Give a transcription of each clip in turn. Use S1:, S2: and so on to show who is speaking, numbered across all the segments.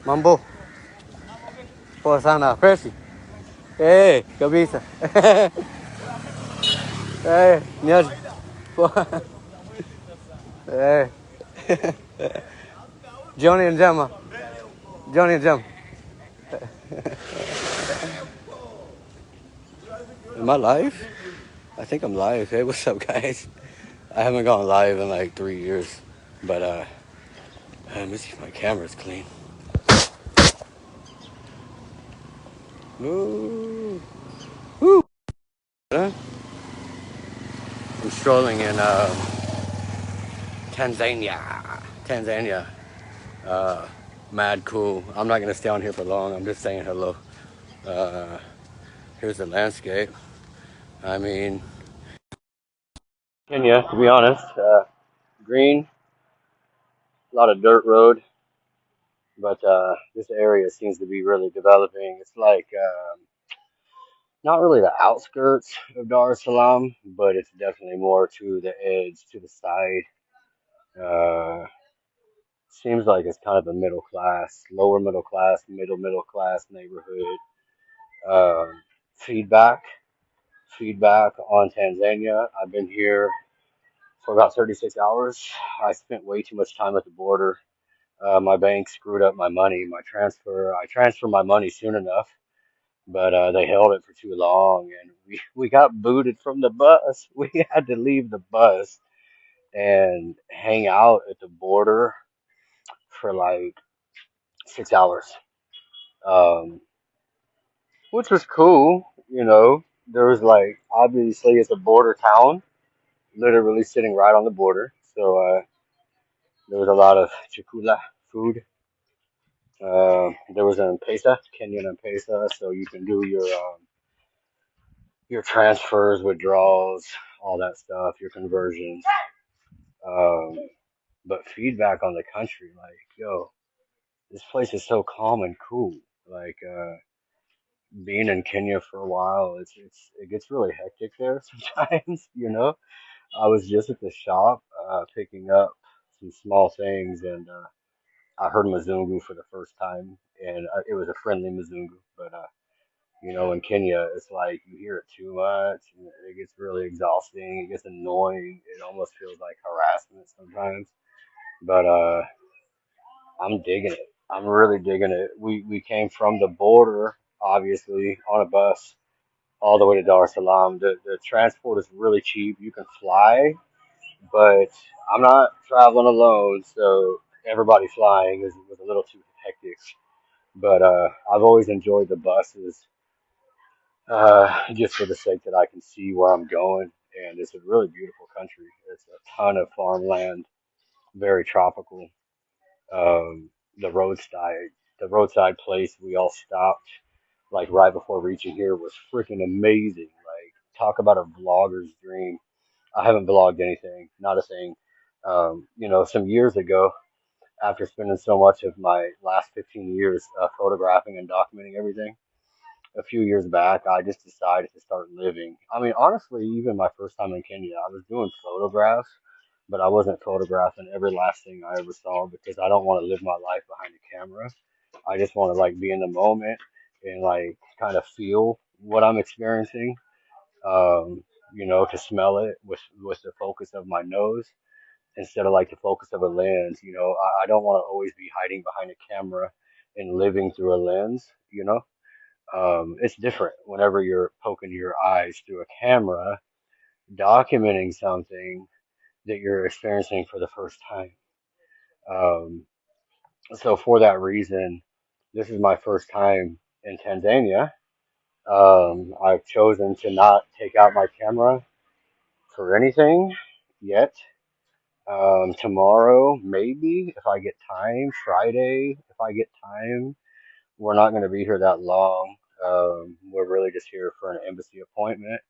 S1: Mambo. Por sana, Percy. Hey, cabeza. Hey, Nyaj. Hey, Johnny and Gemma. Johnny and Gemma. Am I live? I think I'm live. Hey, what's up, guys? I haven't gone live in like 3 years. But, let me see if my camera's clean. Ooh. Woo. I'm strolling in Tanzania. Mad cool. I'm not gonna stay on here for long. I'm just saying hello. Here's the landscape. I mean, Kenya, to be honest, green, a lot of dirt road, but this area seems to be really developing. It's like not really the outskirts of Dar es Salaam, but it's definitely more to the edge, to the side. Seems like it's kind of a middle class, lower middle class, middle class neighborhood. Um, feedback, feedback on Tanzania. I've been here for about 36 hours. I spent way too much time at the border. My bank screwed up my money, my transfer. I transferred my money soon enough, but they held it for too long, and we got booted from the bus. We had to leave the bus and hang out at the border for like 6 hours, um, which was cool. You know, there was like obviously it's a border town, literally sitting right on the border. So there was a lot of chakula food. There was an M-Pesa, Kenyan M-Pesa, so you can do your transfers, withdrawals, all that stuff, your conversions. Um, but feedback on the country, like, yo, this place is so calm and cool. Like, being in Kenya for a while, it gets really hectic there sometimes, you know. I was just at the shop, picking up some small things, and I heard Mzungu for the first time, and it was a friendly Mzungu, but you know, in Kenya, it's like you hear it too much, and it gets really exhausting. It gets annoying. It almost feels like harassment sometimes. But I'm digging it. I'm really digging it. We came from the border, obviously, on a bus all the way to Dar es Salaam. The transport is really cheap. You can fly, but I'm not traveling alone, so everybody flying was a little too hectic. But I've always enjoyed the buses, just for the sake that I can see where I'm going. And it's a really beautiful country. It's a ton of farmland, very tropical. Um, the roadside, the roadside place we all stopped, like right before reaching here, was freaking amazing. Like, talk about a vlogger's dream. I haven't vlogged anything, not a thing. You know, some years ago, after spending so much of my last 15 years photographing and documenting everything, a few years back, I just decided to start living. I mean, honestly, even my first time in Kenya, I was doing photographs, but I wasn't photographing every last thing I ever saw because I don't want to live my life behind a camera. I just want to like be in the moment and like kind of feel what I'm experiencing. You know, to smell it with the focus of my nose instead of like the focus of a lens. You know, I don't want to always be hiding behind a camera and living through a lens. You know, it's different whenever you're poking your eyes through a camera, documenting something that you're experiencing for the first time. Um, so for that reason, this is my first time in Tanzania. I've chosen to not take out my camera for anything yet. Tomorrow, maybe, if I get time, Friday, if I get time, we're not going to be here that long. We're really just here for an embassy appointment.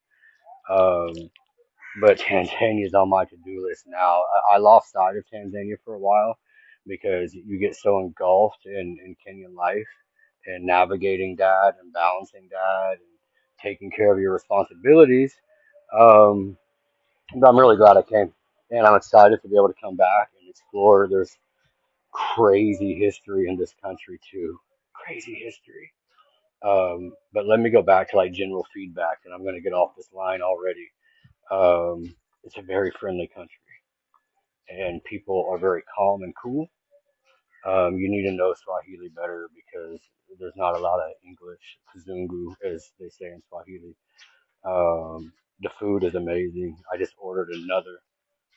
S1: Um, but Tanzania's on my to-do list now. I lost sight of Tanzania for a while because you get so engulfed in Kenyan life and navigating that and balancing that and taking care of your responsibilities. Um, but I'm really glad I came, and I'm excited to be able to come back and explore. There's crazy history in this country too. Crazy history. But let me go back to like general feedback, and I'm going to get off this line already. It's a very friendly country, and people are very calm and cool. You need to know Swahili better because there's not a lot of English, kizungu, as they say in Swahili. The food is amazing. I just ordered another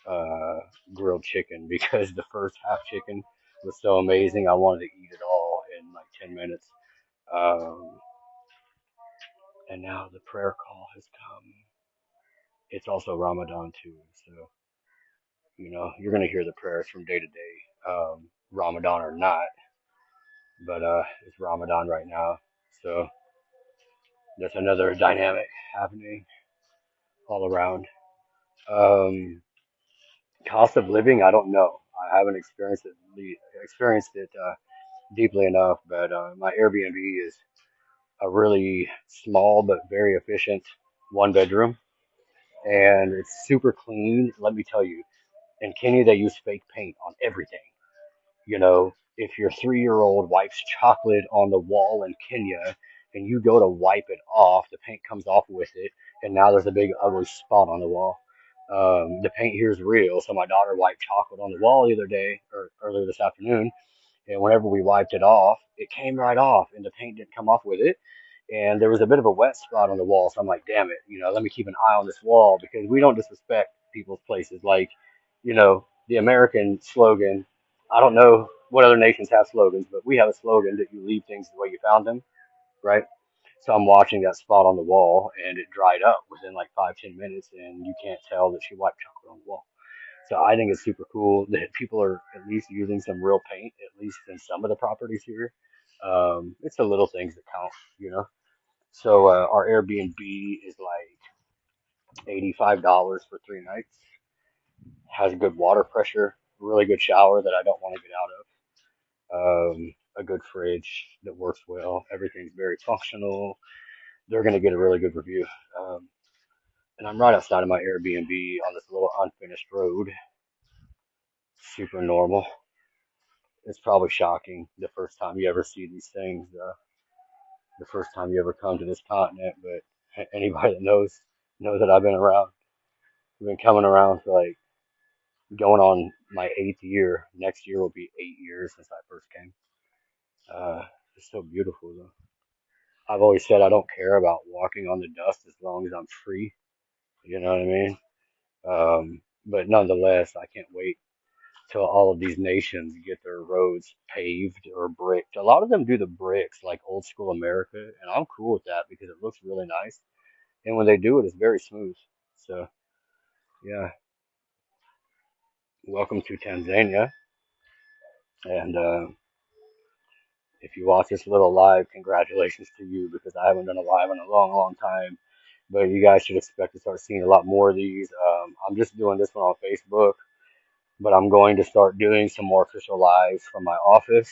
S1: uh, grilled chicken because the first half chicken was so amazing. I wanted to eat it all in like 10 minutes. Um, and now the prayer call has come. It's also Ramadan too, so you're gonna hear the prayers from day to day, Ramadan or not. But it's Ramadan right now, so there's another dynamic happening all around. Um, Cost of living, I don't know. I haven't experienced it deeply enough, but my Airbnb is a really small but very efficient one bedroom, and it's super clean. Let me tell you, in Kenya they use fake paint on everything. If your 3-year old wipes chocolate on the wall in Kenya and you go to wipe it off, the paint comes off with it, and now there's a big ugly spot on the wall. The paint here is real, so my daughter wiped chocolate on the wall the other day or earlier this afternoon, and whenever we wiped it off, it came right off, and the paint didn't come off with it. And there was a bit of a wet spot on the wall, so I'm like, damn it, let me keep an eye on this wall because we don't disrespect people's places. Like, the American slogan. I don't know what other nations have slogans, but we have a slogan that you leave things the way you found them, right? So I'm watching that spot on the wall, and it dried up within like 5, 10 minutes, and you can't tell that she wiped chocolate on the wall. So I think it's super cool that people are at least using some real paint, at least in some of the properties here. It's the little things that count. So our Airbnb is like $85 for 3 nights. Has good water pressure, really good shower that I don't want to get out of. A good fridge that works well. Everything's very functional. They're gonna get a really good review. Um, and I'm right outside of my Airbnb on this little unfinished road. Super normal. It's probably shocking the first time you ever see these things, the first time you ever come to this continent. But anybody that knows that I've been around. I've been coming around for like going on my 8th year. Next year will be 8 years since I first came. It's so beautiful though. I've always said I don't care about walking on the dust as long as I'm free. You know what I mean? But nonetheless, I can't wait till all of these nations get their roads paved or bricked. A lot of them do the bricks like old school America, and I'm cool with that because it looks really nice. And when they do it, it's very smooth. So, yeah, welcome to Tanzania. And if you watch this little live, congratulations to you because I haven't done a live in a long, long time. But you guys should expect to start seeing a lot more of these. I'm just doing this one on Facebook, but I'm going to start doing some more official lives from my office.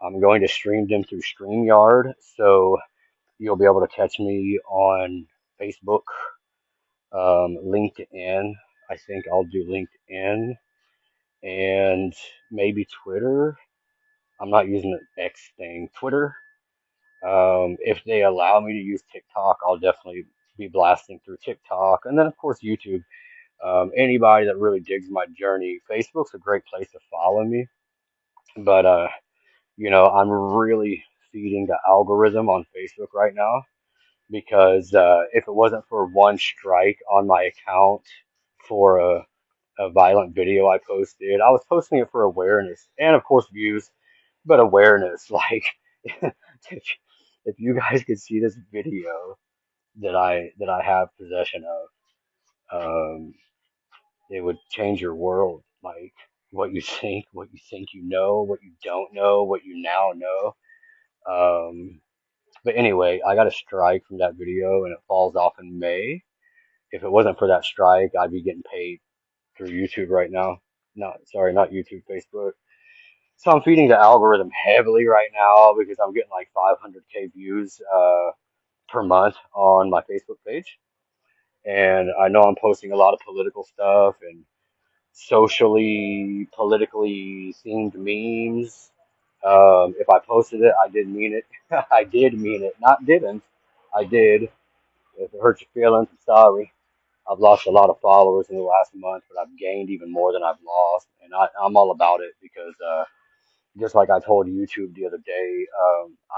S1: I'm going to stream them through StreamYard, so you'll be able to catch me on Facebook, LinkedIn. I think I'll do LinkedIn and maybe Twitter. I'm not using the X thing, Twitter. If they allow me to use TikTok, I'll definitely be blasting through TikTok, and then of course YouTube. Anybody that really digs my journey, Facebook's a great place to follow me, but I'm really feeding the algorithm on Facebook right now because if it wasn't for one strike on my account for a violent video I posted, I was posting it for awareness and of course views, but awareness. Like if, if you guys could see this video that I have possession of, it would change your world. Like what you think you know, what you don't know, what you now know. Um, but anyway, I got a strike from that video and it falls off in May. If it wasn't for that strike, I'd be getting paid through YouTube right now. Not YouTube, Facebook. So I'm feeding the algorithm heavily right now because I'm getting like 500K views per month on my Facebook page. And I know I'm posting a lot of political stuff and socially, politically themed memes. If I posted it, I did mean it. I did mean it, not didn't. I did. If it hurts your feelings, I'm sorry. I've lost a lot of followers in the last month, but I've gained even more than I've lost, and I'm all about it because just like I told YouTube the other day,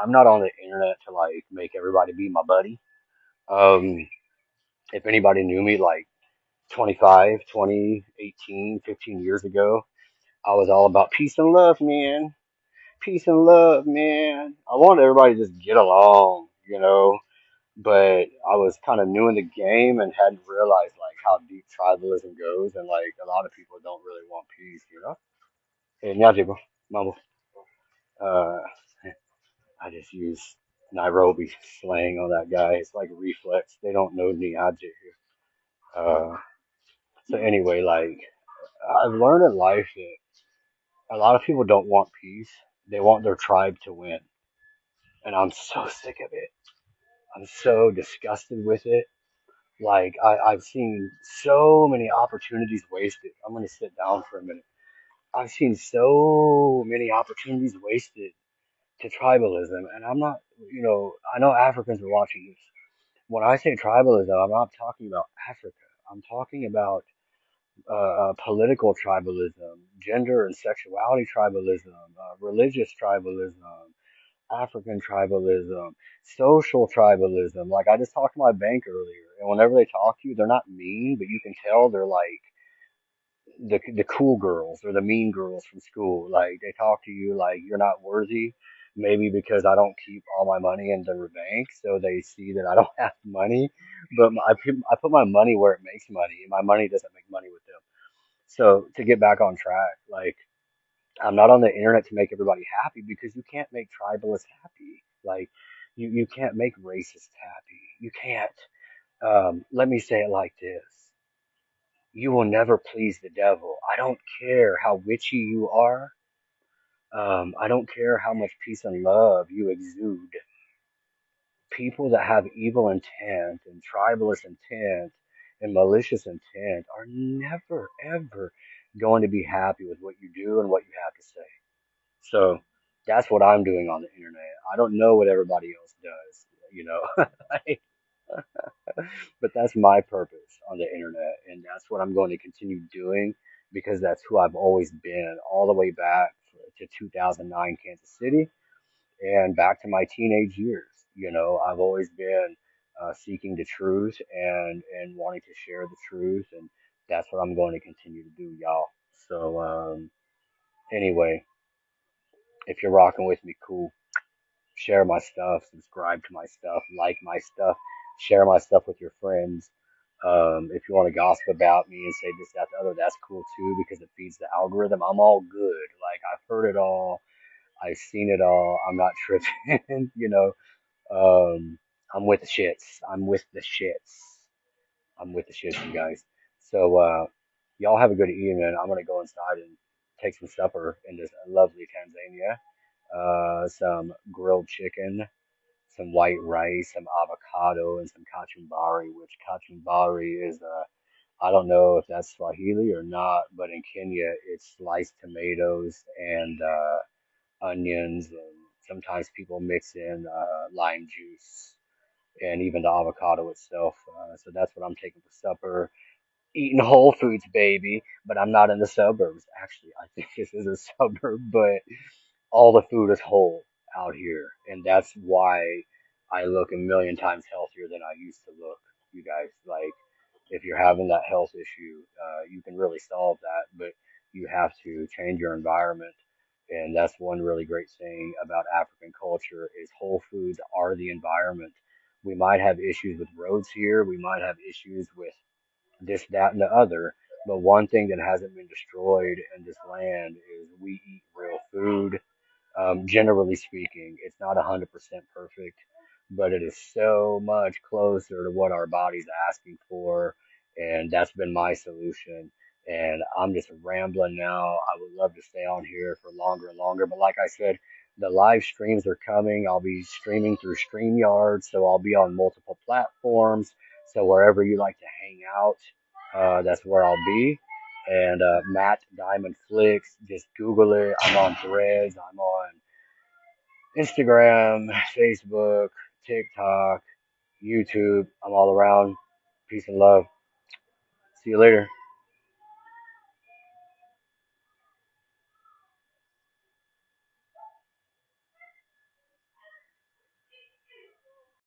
S1: I'm not on the internet to like make everybody be my buddy. Um, if anybody knew me like 25, 20, 18, 15 years ago, I was all about peace and love, man. Peace and love, man. I wanted everybody to just get along, you know, but I was kind of new in the game and hadn't realized like how deep tribalism goes, and like a lot of people don't really want peace, you know. Hey, Nyajibo, Mambo. Uh, I just use Nairobi slang on that guy. It's like a reflex. They don't know Nyaje here. So anyway, like I've learned in life that a lot of people don't want peace. They want their tribe to win, and I'm so sick of it. I'm so disgusted with it. Like I've seen so many opportunities wasted. I'm gonna sit down for a minute. I've seen so many opportunities wasted to tribalism, and I'm not, you know, I know Africans are watching this. When I say tribalism, I'm not talking about Africa. I'm talking about political tribalism, gender and sexuality tribalism, religious tribalism, African tribalism, social tribalism. Like I just talked to my bank earlier, and whenever they talk to you, they're not mean, but you can tell they're like the cool girls or the mean girls from school. Like they talk to you like you're not worthy. Maybe because I don't keep all my money in the bank, so they see that I don't have money. But I put my money where it makes money, and my money doesn't make money with them. So to get back on track, like I'm not on the internet to make everybody happy because you can't make tribalists happy. Like you can't make racists happy. You can't. Let me say it like this. You will never please the devil. I don't care how witchy you are. I don't care how much peace and love you exude. People that have evil intent and tribalist intent and malicious intent are never, ever going to be happy with what you do and what you have to say. So that's what I'm doing on the internet. I don't know what everybody else does, you know, but that's my purpose on the internet, and that's what I'm going to continue doing because that's who I've always been, all the way back to 2009 Kansas City and back to my teenage years. You know, I've always been seeking the truth and wanting to share the truth, and that's what I'm going to continue to do, y'all. So anyway, if you're rocking with me, cool. Share my stuff, subscribe to my stuff, like my stuff, share my stuff with your friends. If you want to gossip about me and say this, that, the other, that's cool too because it feeds the algorithm. I'm all good. Like I've heard it all, I've seen it all. I'm not tripping, you know. I'm with the shits. I'm with the shits. I'm with the shits, you guys. So y'all have a good evening. I'm gonna go inside and take some supper in this lovely Tanzania. Some grilled chicken, some white rice, some avocado, and some kachumbari, which kachumbari is I don't know if that's Swahili or not, but in Kenya it's sliced tomatoes and onions, and sometimes people mix in lime juice and even the avocado itself. So that's what I'm taking for supper. Eating Whole Foods, baby, but I'm not in the suburbs. Actually, I think this is a suburb, but all the food is whole out here, and that's why I look a million times healthier than I used to look. You guys, like, if you're having that health issue, you can really solve that, but you have to change your environment. And that's one really great thing about African culture is whole foods are the environment. We might have issues with roads here. We might have issues with this, that, and the other. But one thing that hasn't been destroyed in this land is we eat real food. Generally speaking, it's not 100% perfect, but it is so much closer to what our body's asking for. And that's been my solution. And I'm just rambling now. I would love to stay on here for longer and longer. But like I said, the live streams are coming. I'll be streaming through StreamYard, so I'll be on multiple platforms. So wherever you like to hang out, that's where I'll be. and Matt Diamond Flix. Just Google it. I'm on Threads. I'm on Instagram, Facebook, TikTok, YouTube. I'm all around. Peace and love. See you later.